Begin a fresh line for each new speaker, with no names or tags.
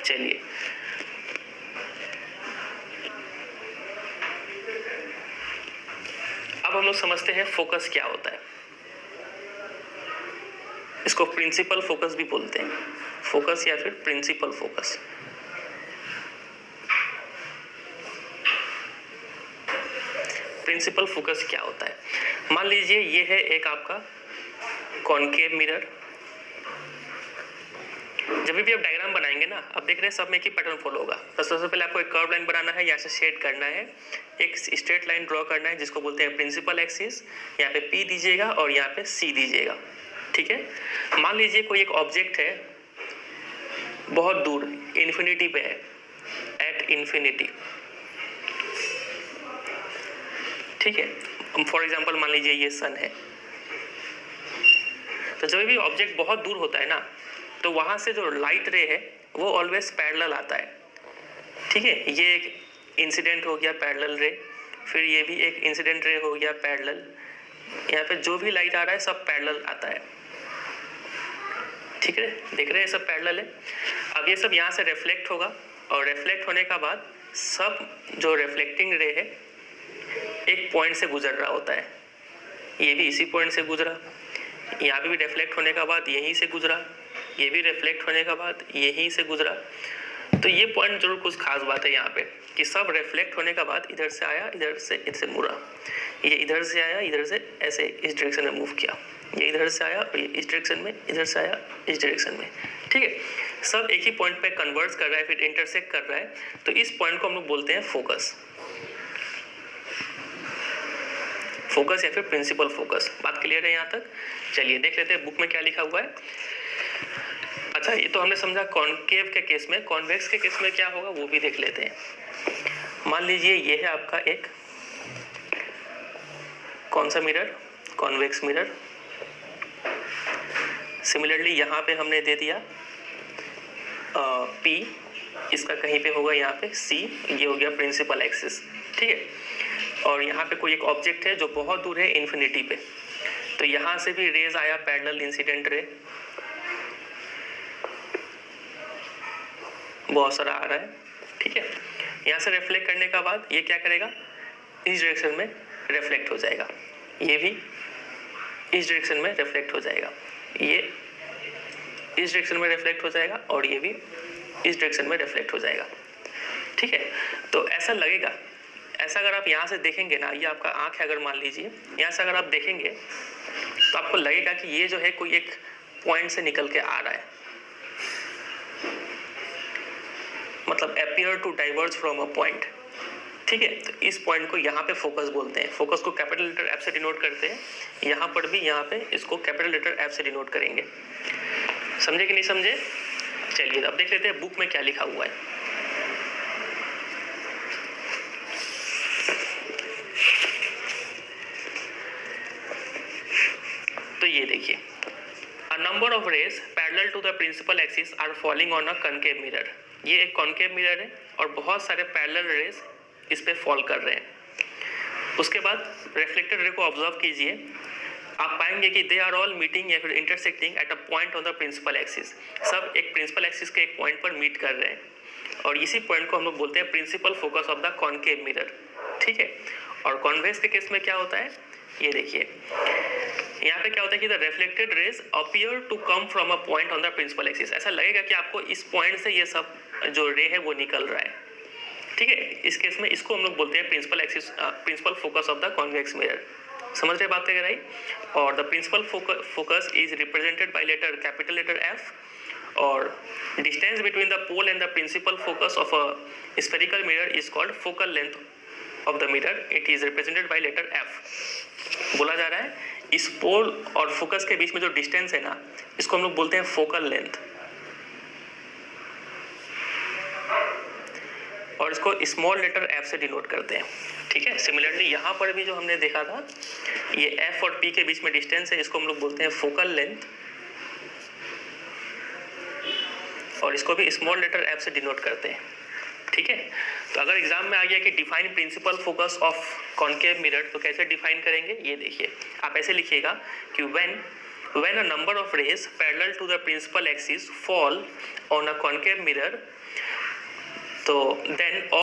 चलिए अब हम लोग समझते हैं फोकस क्या होता है। इसको प्रिंसिपल फोकस भी बोलते हैं, फोकस या फिर प्रिंसिपल फोकस। प्रिंसिपल फोकस क्या होता है? मान लीजिए ये है एक आपका कॉनकेव मिरर। जब भी आप डायग्राम बनाएंगे ना, आप देख रहे हैं सब में एक ही पैटर्न फॉलो होगा। तो सबसे पहले आपको एक कर्व लाइन बनाना है, यहाँ से शेड करना है, एक स्ट्रेट लाइन ड्रॉ करना है जिसको बोलते हैं प्रिंसिपल एक्सिस। यहाँ पे P दीजिएगा और यहाँ पे C दीजिएगा, ठीक है। मान लीजिए कोई एक ऑब्जेक्ट है बहुत दूर, इन्फिनिटी पे है, एट इन्फिनिटी, ठीक है। फॉर एग्जाम्पल मान लीजिए ये सन है। तो जब भी ऑब्जेक्ट बहुत दूर होता है ना, तो वहां से जो लाइट रे है वो ऑलवेज पैरेलल आता है, ठीक है। ये एक इंसिडेंट हो गया पैरेलल रे, फिर ये भी एक इंसिडेंट रे हो गया पैरेलल। यहाँ पे जो भी लाइट आ रहा है सब पैरेलल आता है, ठीक है। देख रहे हैं सब पैरेलल है। अब ये सब यहाँ से रिफ्लेक्ट होगा और रिफ्लेक्ट होने का बाद सब जो रिफ्लेक्टिंग रे है एक पॉइंट से गुजर रहा होता है। ये भी इसी पॉइंट से गुजरा, यहाँ पे भी रिफ्लेक्ट होने का बाद यहीं से गुजरा, ये भी रिफ्लेक्ट होने का बाद यहीं से गुजरा। तो ये पॉइंट जरूर कुछ खास बात है यहाँ पे कि सब रिफ्लेक्ट होने का बाद इधर से आया, इधर से मुड़ा, ये इधर से आया, इधर से ऐसे इस डायरेक्शन में मूव किया, ये इधर से आया और ये इस डायरेक्शन में, इधर से आया इस डायरेक्शन में, ठीक है। सब एक ही पॉइंट पे कन्वर्ज कर रहा है, फिर इंटरसेक्ट कर रहा है। तो इस पॉइंट को हम लोग बोलते हैं फोकस, फोकस या फिर प्रिंसिपल फोकस। बात क्लियर है यहाँ तक? चलिए देख लेते हैं बुक में क्या लिखा हुआ है। अच्छा, ये तो हमने समझा कॉनकेव के केस में। कॉन्वेक्स के केस में क्या होगा वो भी देख लेते हैं। मान लीजिए ये है आपका एक कौन सा मिरर, कॉन्वेक्स मिरर। सिमिलरली यहाँ पे हमने दे दिया P, इसका कहीं पे होगा यहाँ पे C, ये हो गया प्रिंसिपल एक्सिस, ठीक है। और यहाँ पे कोई एक ऑब्जेक्ट है जो बहुत दूर है इन्फिनिटी पे, तो यहाँ से भी रेज आया पैरेलल इंसिडेंट रे, बहुत सारा आ रहा है, ठीक है। यहाँ से रिफ्लेक्ट करने का बाद ये क्या करेगा, इस डायरेक्शन में रिफ्लेक्ट हो जाएगा, ये भी इस डायरेक्शन में रिफ्लेक्ट हो जाएगा, ये इस डायरेक्शन में रिफ्लेक्ट हो जाएगा और ये भी इस डायरेक्शन में रिफ्लेक्ट हो जाएगा, ठीक है। तो ऐसा लगेगा, ऐसा अगर आप यहाँ से देखेंगे ना, ये आपका आँख है, अगर मान लीजिए यहाँ से अगर आप देखेंगे तो आपको लगेगा कि ये जो है कोई एक पॉइंट से निकल के आ रहा है, मतलब appear to diverge from a point, ठीक है। तो इस पॉइंट को यहाँ पे फोकस बोलते हैं। फोकस को कैपिटल लेटर F से डिनोट करते हैं, यहाँ पर भी यहाँ पे इसको कैपिटल लेटर F से डिनोट करेंगे। समझे कि नहीं समझे? चलिए अब देख लेते हैं बुक में क्या लिखा हुआ है। तो ये देखिए, a number of rays parallel to the principal axis are falling on a concave mirror। ये एक कॉनकेव मिरर है और बहुत सारे पैरेलल रेज इस पे फॉल कर रहे हैं। उसके बाद रिफ्लेक्टेड रे को ऑब्जर्व कीजिए, आप पाएंगे कि दे आर ऑल मीटिंग या फिर intersecting at a point on the principal axis. सब एक प्रिंसिपल एक्सिस के एक पॉइंट पर मीट कर रहे हैं और इसी पॉइंट को हम लोग बोलते हैं principal focus of the concave mirror, ठीक है। और कॉन्वेक्स के केस में क्या होता है, ये देखिए यहाँ पे क्या होता है कि the reflected rays appear to come from a point on the principal axis. ऐसा लगेगा कि आपको इस पॉइंट से ये सब जो रे है वो निकल रहा है, ठीक है। इस केस में इसको हम लोग बोलते हैं principal axis, principal focus of the convex mirror. समझ रहे बात है राइट? और the principal focus is represented by letter capital letter F और distance between the pole and the principal focus of a spherical mirror is called focal length of the mirror. It is represented by letter F। बोला जा रहा है इस पोल और focus के बीच में जो डिस्टेंस है ना, इसको हम लोग बोलते हैं फोकल लेंथ और इसको स्मॉल लेटर F से डिनोट करते हैं, ठीक है। सिमिलरली यहाँ पर भी जो हमने देखा था, ये F और P के बीच में डिस्टेंस है, इसको हम लोग बोलते हैं फोकल लेंथ और इसको भी स्मॉल लेटर F से डिनोट करते हैं, ठीक है। तो अगर एग्जाम में आ गया कि define principal focus of concave mirror, तो कैसे डिफाइन करेंगे ये देखिए। आप ऐसे लिखिएगा कि when when a number of rays parallel to the principal axis fall on a concave mirror, तो then